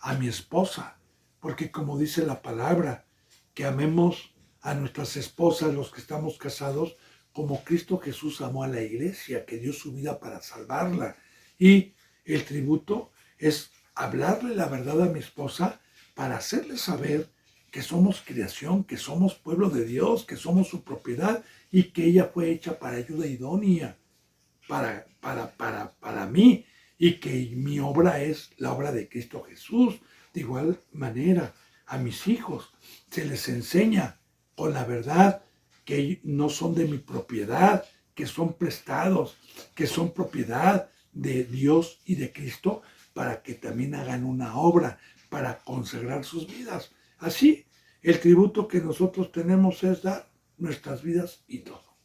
a mi esposa, porque como dice la palabra, que amemos a nuestras esposas, los que estamos casados, como Cristo Jesús amó a la iglesia, que dio su vida para salvarla. Y el tributo es hablarle la verdad a mi esposa para hacerle saber que somos creación, que somos pueblo de Dios, que somos su propiedad y que ella fue hecha para ayuda idónea para mí, y que mi obra es la obra de Cristo Jesús. De igual manera, a mis hijos se les enseña con la verdad que no son de mi propiedad, que son prestados, que son propiedad de Dios y de Cristo, para que también hagan una obra, para consagrar sus vidas. Así, el tributo que nosotros tenemos es dar nuestras vidas y todo.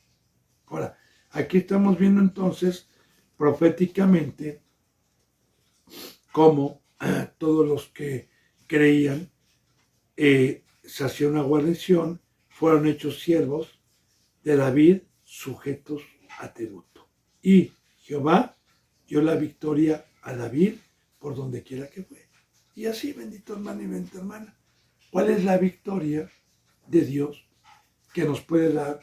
Ahora, aquí estamos viendo entonces proféticamente cómo todos los que creían se hacía una guarnición, fueron hechos siervos de David, sujetos a tributo. Y Jehová dio la victoria a David por donde quiera que fue. Y así, bendito hermano y bendita hermana, ¿cuál es la victoria de Dios que nos puede dar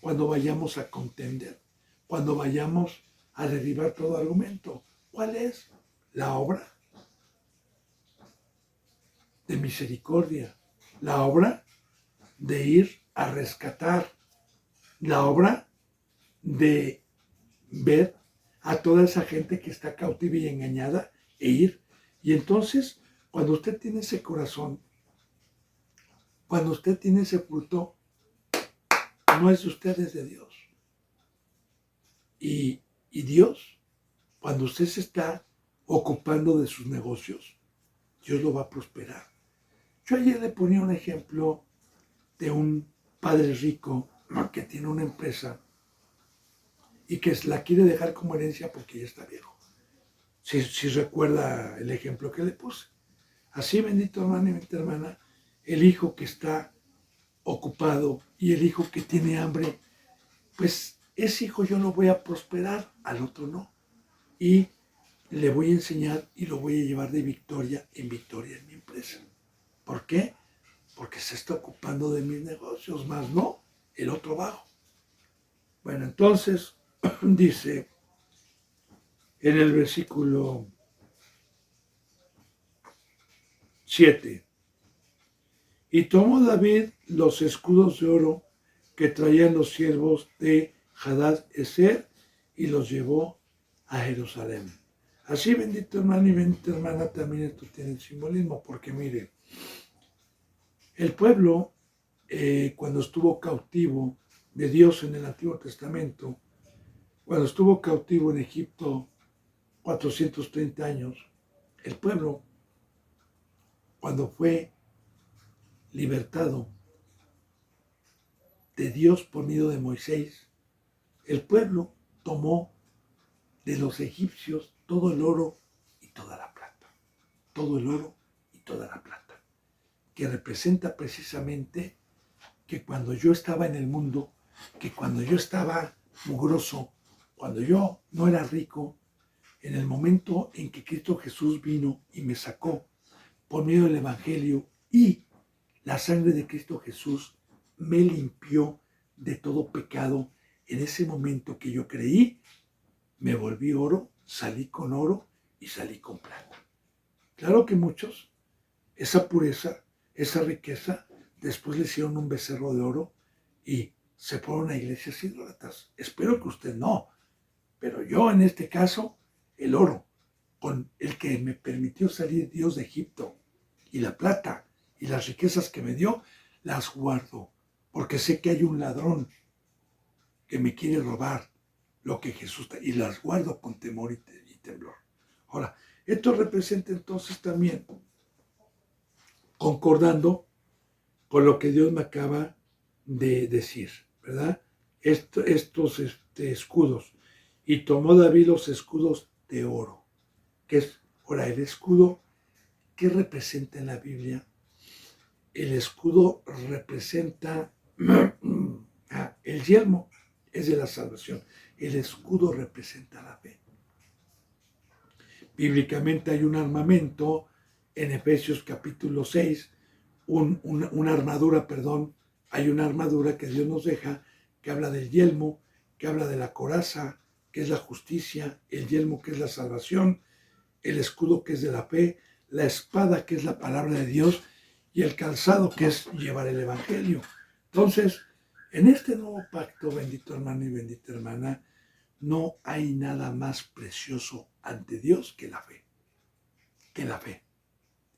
cuando vayamos a contender, cuando vayamos a derribar todo argumento? ¿Cuál es? La obra de misericordia, la obra de ir a rescatar, la obra de ver a toda esa gente que está cautiva y engañada e ir. Y entonces, cuando usted tiene ese corazón, cuando usted tiene ese fruto, no es de usted, es de Dios. Y Dios, cuando usted se está ocupando de sus negocios, Dios lo va a prosperar. Yo ayer le ponía un ejemplo de un padre rico, ¿no?, que tiene una empresa y que la quiere dejar como herencia porque ya está viejo. Si recuerda el ejemplo que le puse. Así, bendito hermano y bendita hermana, el hijo que está ocupado y el hijo que tiene hambre, pues ese hijo yo lo voy a prosperar, al otro no. Y le voy a enseñar y lo voy a llevar de victoria en victoria en mi empresa. ¿Por qué? Porque se está ocupando de mis negocios, más no el otro bajo. Bueno, entonces dice en el versículo 7: y tomó David los escudos de oro que traían los siervos de Hadad Ezer y los llevó a Jerusalén. Así, bendito hermano y bendita hermana, también esto tiene el simbolismo, porque mire, el pueblo, cuando estuvo cautivo de Dios en el Antiguo Testamento, cuando estuvo cautivo en Egipto 430 años, el pueblo, cuando fue libertado de Dios por medio de Moisés, el pueblo tomó de los egipcios todo el oro y toda la plata. Todo el oro y toda la plata. Que representa precisamente que cuando yo estaba en el mundo, que cuando yo estaba mugroso, cuando yo no era rico, en el momento en que Cristo Jesús vino y me sacó por medio del Evangelio y la sangre de Cristo Jesús me limpió de todo pecado, en ese momento que yo creí, me volví oro, salí con oro y salí con plata. Claro que muchos, esa pureza, esa riqueza, después le hicieron un becerro de oro y se fueron a iglesias idólatras. Espero que usted no, pero yo en este caso, el oro, con el que me permitió salir Dios de Egipto, y la plata y las riquezas que me dio, las guardo, porque sé que hay un ladrón que me quiere robar lo que Jesús da, y las guardo con temor y temblor. Ahora, esto representa entonces también, concordando con lo que Dios me acaba de decir, ¿verdad? Estos escudos. Y tomó David los escudos de oro, que es, ahora, el escudo, ¿qué representa en la Biblia? El escudo representa, el yelmo es de la salvación, el escudo representa la fe. Bíblicamente hay un armamento en Efesios capítulo 6, una armadura, hay una armadura que Dios nos deja, que habla del yelmo, que habla de la coraza, que es la justicia, el yelmo, que es la salvación, el escudo, que es de la fe, la espada, que es la palabra de Dios, y el calzado, que es llevar el evangelio. Entonces, en este nuevo pacto, bendito hermano y bendita hermana, no hay nada más precioso ante Dios que la fe. Que la fe.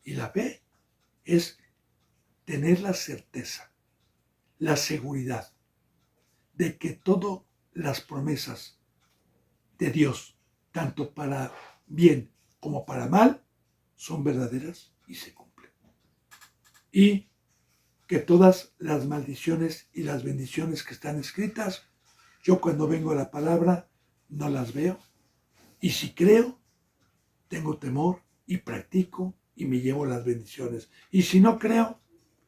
Y la fe es tener la certeza, la seguridad de que todas las promesas de Dios, tanto para bien como para mal, son verdaderas y se cumplen. Y que todas las maldiciones y las bendiciones que están escritas, yo cuando vengo a la palabra no las veo. Y si creo, tengo temor y practico y me llevo las bendiciones. Y si no creo,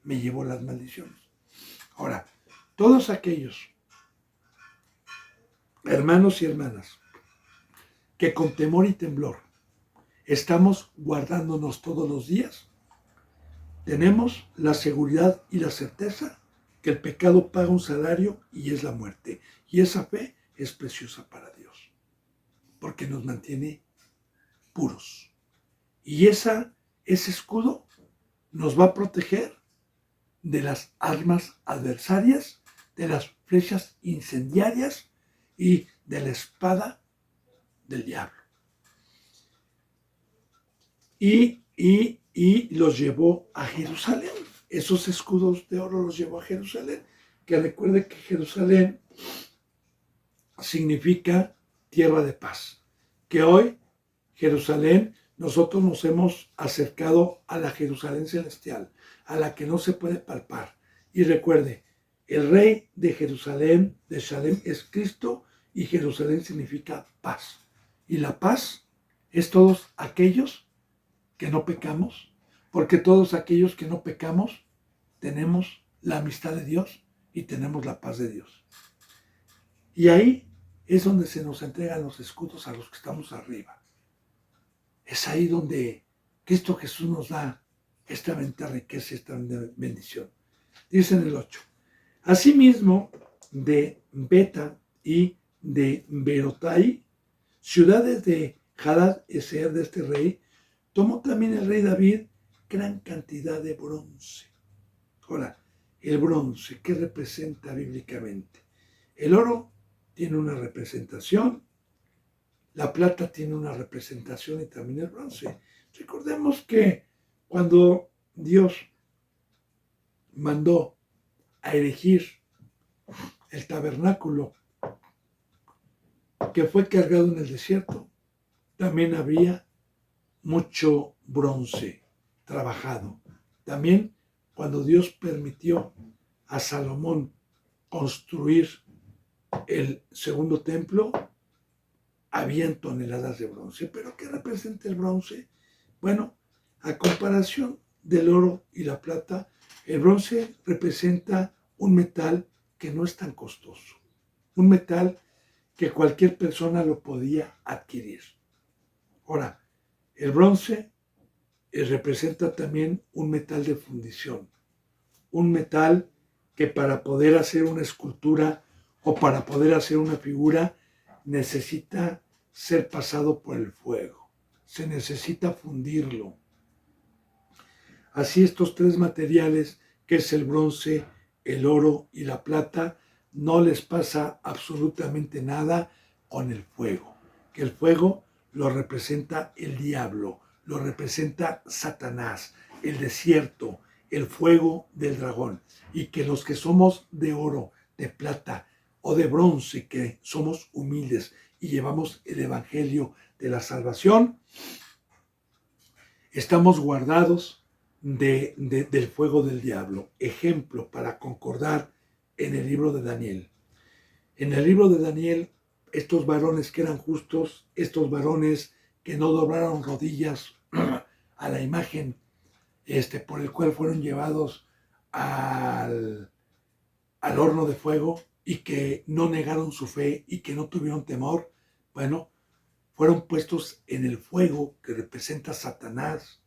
me llevo las maldiciones. Ahora, todos aquellos hermanos y hermanas que con temor y temblor estamos guardándonos todos los días, tenemos la seguridad y la certeza que el pecado paga un salario y es la muerte. Y esa fe es preciosa para Dios, porque nos mantiene puros. Y ese escudo nos va a proteger de las armas adversarias, de las flechas incendiarias y de la espada del diablo. Y los llevó a Jerusalén. Esos escudos de oro los llevó a Jerusalén. Que recuerde que Jerusalén significa tierra de paz. Que hoy Jerusalén, nosotros nos hemos acercado a la Jerusalén celestial, a la que no se puede palpar. Y recuerde, el rey de Jerusalén, de Shalem, es Cristo, y Jerusalén significa paz. Y la paz es todos aquellos que no pecamos, porque todos aquellos que no pecamos tenemos la amistad de Dios y tenemos la paz de Dios. Y ahí es donde se nos entregan los escudos a los que estamos arriba. Es ahí donde Cristo Jesús nos da esta bendita riqueza, esta bendición. Dice en el 8. Asimismo, de Beta y de Berotai, ciudades de Hadad-Ezer, de este rey, tomó también el rey David gran cantidad de bronce. Ahora, el bronce, ¿qué representa bíblicamente? El oro tiene una representación, La plata tiene una representación y también el bronce. Recordemos que cuando Dios mandó a erigir el tabernáculo que fue cargado en el desierto, también había mucho bronce trabajado. También cuando Dios permitió a Salomón construir el segundo templo, habían toneladas de bronce. ¿Pero qué representa el bronce? Bueno, a comparación del oro y la plata, el bronce representa un metal que no es tan costoso, un metal que cualquier persona lo podía adquirir. Ahora, el bronce representa también un metal de fundición, un metal que para poder hacer una escultura o para poder hacer una figura necesita ser pasado por el fuego, se necesita fundirlo. Así estos tres materiales, que es el bronce, el oro y la plata, no les pasa absolutamente nada con el fuego, que el fuego lo representa el diablo, lo representa Satanás, el desierto, el fuego del dragón, y que los que somos de oro, de plata o de bronce, que somos humildes y llevamos el evangelio de la salvación, estamos guardados del fuego del diablo. Ejemplo para concordar en el libro de Daniel. En el libro de Daniel, estos varones que eran justos, estos varones que no doblaron rodillas a la imagen por el cual fueron llevados al horno de fuego y que no negaron su fe y que no tuvieron temor, bueno, fueron puestos en el fuego que representa a Satanás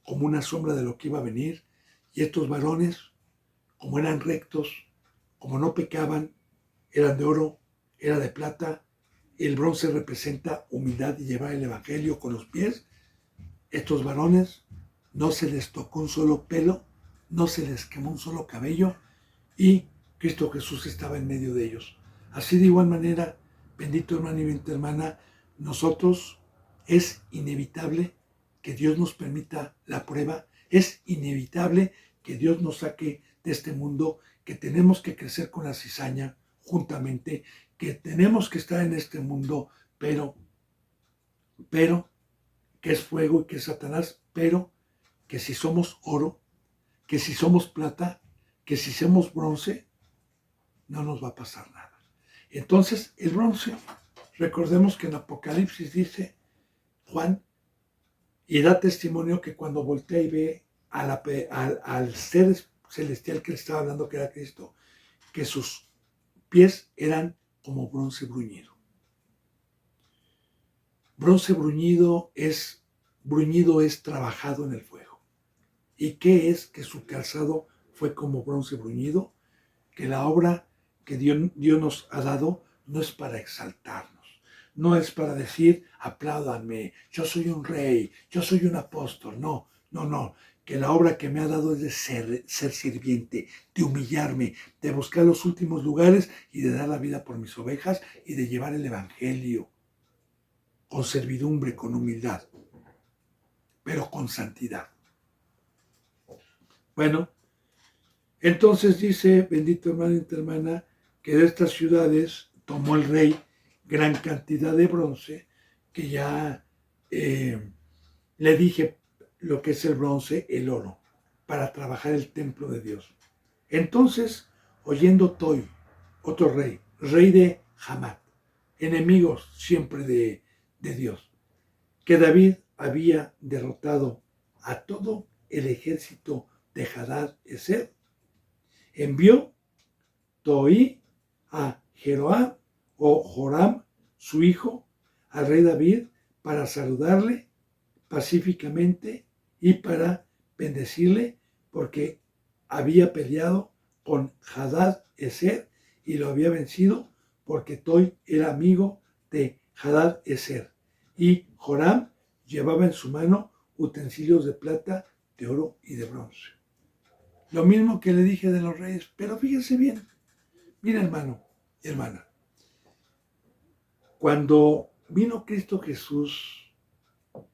como una sombra de lo que iba a venir. Y estos varones, como eran rectos, como no pecaban, eran de oro, era de plata. El bronce representa humildad y llevar el evangelio con los pies. Estos varones no se les tocó un solo pelo, no se les quemó un solo cabello y Cristo Jesús estaba en medio de ellos. Así de igual manera, bendito hermano y bendita hermana, nosotros es inevitable que Dios nos permita la prueba, es inevitable que Dios nos saque de este mundo, que tenemos que crecer con la cizaña juntamente, que tenemos que estar en este mundo, pero, que es fuego y que es Satanás, pero que si somos oro, que si somos plata, que si somos bronce, no nos va a pasar nada. Entonces, el bronce, recordemos que en Apocalipsis dice Juan, y da testimonio que cuando voltea y ve al ser celestial que le estaba hablando, que era Cristo, que sus pies eran como bronce bruñido. Bronce bruñido es trabajado en el fuego. ¿Y qué es que su calzado fue como bronce bruñido? Que la obra que Dios nos ha dado no es para exaltarnos, no es para decir, apláudanme, yo soy un rey, yo soy un apóstol, no, que la obra que me ha dado es de ser sirviente, de humillarme, de buscar los últimos lugares y de dar la vida por mis ovejas y de llevar el evangelio con servidumbre, con humildad, pero con santidad. Bueno, entonces dice, bendito hermano y hermana, que de estas ciudades tomó el rey gran cantidad de bronce, que ya le dije lo que es el bronce, el oro, para trabajar el templo de Dios. Entonces, oyendo Toi, otro rey, rey de Hamat, enemigos siempre de Dios, que David había derrotado a todo el ejército de Hadad-Ezer, envió Toi a Jeroam o Joram, su hijo, al rey David, para saludarle pacíficamente y para bendecirle, porque había peleado con Hadad-Ezer y lo había vencido, porque Toi era amigo de Hadad-Ezer. Y Joram llevaba en su mano utensilios de plata, de oro y de bronce. Lo mismo que le dije de los reyes, pero fíjense bien. Mira, hermano y hermana, cuando vino Cristo Jesús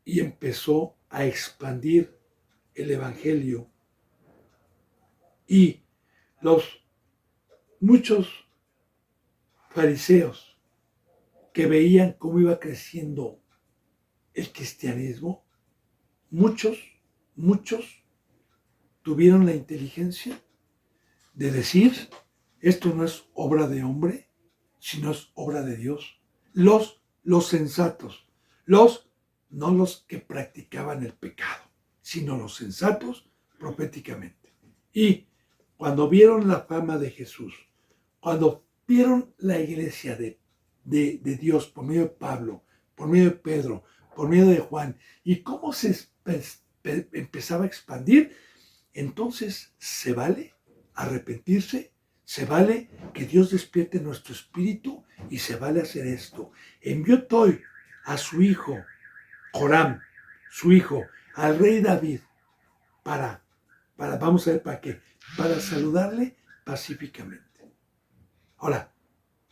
y empezó a expandir el Evangelio, y los muchos fariseos que veían cómo iba creciendo el cristianismo, muchos tuvieron la inteligencia de decir, esto no es obra de hombre, sino es obra de Dios. Los sensatos, no los que practicaban el pecado, sino los sensatos proféticamente. Y cuando vieron la fama de Jesús, cuando vieron la iglesia de Dios por medio de Pablo, por medio de Pedro, por medio de Juan, y cómo se empezaba a expandir, entonces se vale arrepentirse, se vale que Dios despierte nuestro espíritu y se vale hacer esto. Envió Toy a su hijo, Joram, su hijo, al rey David, vamos a ver para qué, para saludarle pacíficamente. Ahora,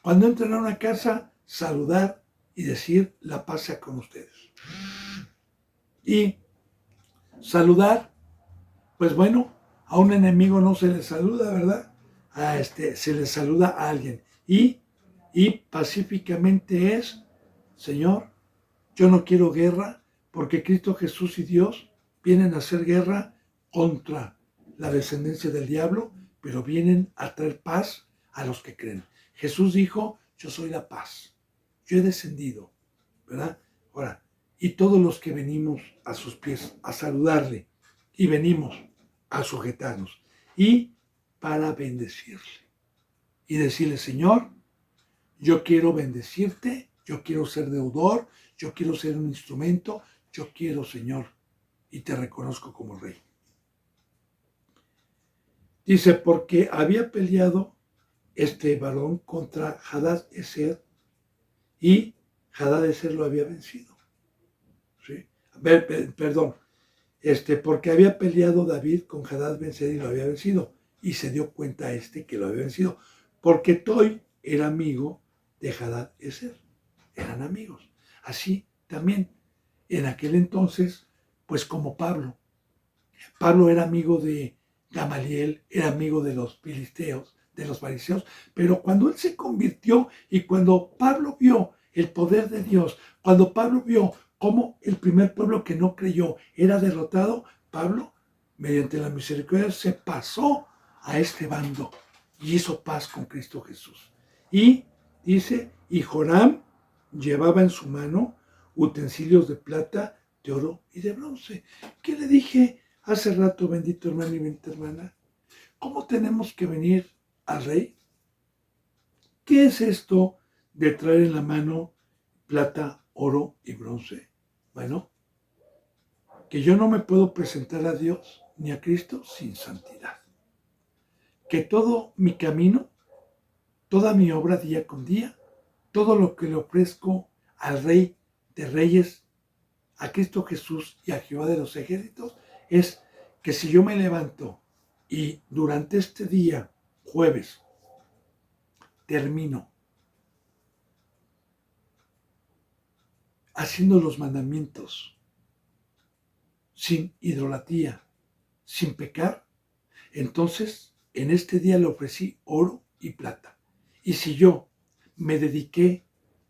cuando entran a una casa, saludar y decir, la paz sea con ustedes. Y saludar, pues bueno, a un enemigo no se le saluda, ¿verdad? Se le saluda a alguien. Y pacíficamente es, Señor, yo no quiero guerra, porque Cristo Jesús y Dios vienen a hacer guerra contra la descendencia del diablo, pero vienen a traer paz a los que creen. Jesús dijo, yo soy la paz. Yo he descendido, ¿verdad? Ahora, y todos los que venimos a sus pies a saludarle y venimos a sujetarnos y para bendecirle y decirle, Señor, yo quiero bendecirte, yo quiero ser deudor, yo quiero ser un instrumento, yo quiero, Señor, y te reconozco como rey. Dice, porque había peleado este varón contra Hadad-Ezer y Hadad-Ezer lo había vencido. ¿Sí? Perdón, porque había peleado David con Hadad-Ezer y lo había vencido, y se dio cuenta que lo había vencido, porque Toy era amigo de Hadad-Ezer, eran amigos. Así también, en aquel entonces, pues como Pablo era amigo de Gamaliel, era amigo de los filisteos, de los fariseos, pero cuando él se convirtió y cuando Pablo vio el poder de Dios, cuando Pablo vio cómo el primer pueblo que no creyó era derrotado, Pablo, mediante la misericordia, se pasó a este bando y hizo paz con Cristo Jesús. Y dice, y Joram llevaba en su mano utensilios de plata, de oro y de bronce. ¿Qué le dije hace rato, bendito hermano y bendita hermana? ¿Cómo tenemos que venir al rey? ¿Qué es esto de traer en la mano plata, oro y bronce? Bueno, que yo no me puedo presentar a Dios ni a Cristo sin santidad. Que todo mi camino, toda mi obra día con día, todo lo que le ofrezco al Rey de Reyes, a Cristo Jesús y a Jehová de los ejércitos, es que si yo me levanto y durante este día, jueves, termino haciendo los mandamientos sin idolatría, sin pecar, entonces en este día le ofrecí oro y plata. Y si yo me dediqué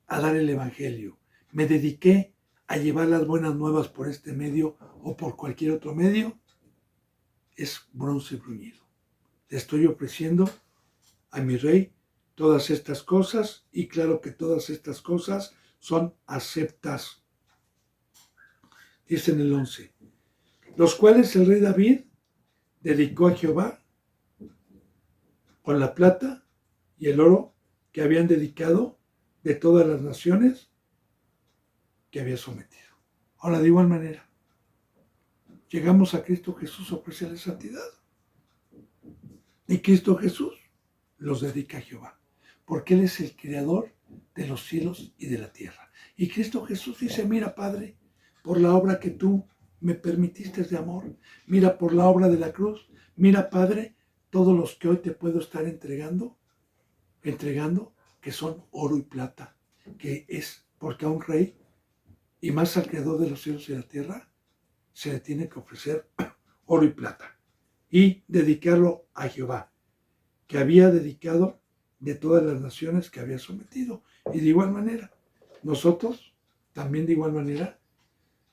a dar el evangelio, me dediqué a llevar las buenas nuevas por este medio o por cualquier otro medio, es bronce bruñido. Le estoy ofreciendo a mi rey todas estas cosas, y claro que todas estas cosas son aceptas. Dice en el 11, los cuales el rey David dedicó a Jehová con la plata y el oro que habían dedicado de todas las naciones que había sometido. Ahora, de igual manera, llegamos a Cristo Jesús a ofrecerle santidad. Y Cristo Jesús los dedica a Jehová, porque Él es el creador de los cielos y de la tierra. Y Cristo Jesús dice, mira, Padre, por la obra que tú me permitiste de amor, mira por la obra de la cruz, mira, Padre, todos los que hoy te puedo estar entregando, que son oro y plata, que es porque a un rey, y más al creador de los cielos y la tierra, se le tiene que ofrecer oro y plata y dedicarlo a Jehová, que había dedicado de todas las naciones que había sometido. Y de igual manera, nosotros también de igual manera,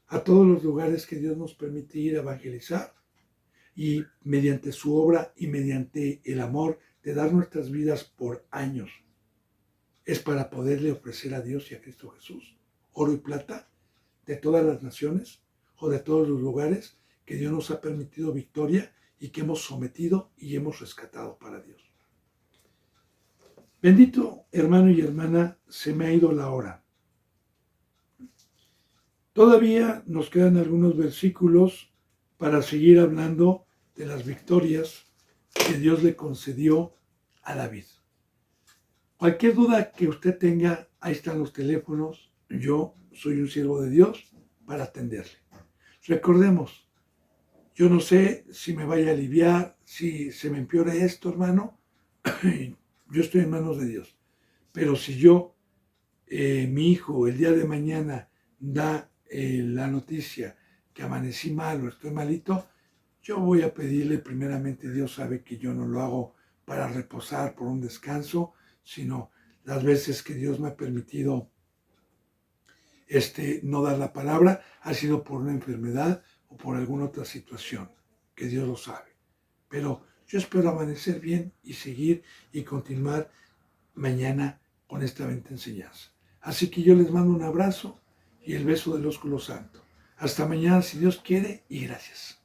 a todos los lugares que Dios nos permite ir a evangelizar, y mediante su obra y mediante el amor de dar nuestras vidas por años, es para poderle ofrecer a Dios y a Cristo Jesús oro y plata de todas las naciones o de todos los lugares que Dios nos ha permitido victoria y que hemos sometido y hemos rescatado para Dios. Bendito hermano y hermana, se me ha ido la hora. Todavía nos quedan algunos versículos para seguir hablando de las victorias que Dios le concedió a David. Cualquier duda que usted tenga, ahí están los teléfonos. Yo soy un siervo de Dios para atenderle. Recordemos, yo no sé si me vaya a aliviar, si se me empeore esto, hermano. Yo estoy en manos de Dios. Pero si mi hijo, el día de mañana da la noticia que amanecí mal o estoy malito, yo voy a pedirle primeramente, Dios sabe que yo no lo hago para reposar por un descanso, sino las veces que Dios me ha permitido no dar la palabra, ha sido por una enfermedad o por alguna otra situación, que Dios lo sabe. Pero yo espero amanecer bien y seguir y continuar mañana con esta bendita enseñanza. Así que yo les mando un abrazo y el beso del ósculo santo. Hasta mañana, si Dios quiere, y gracias.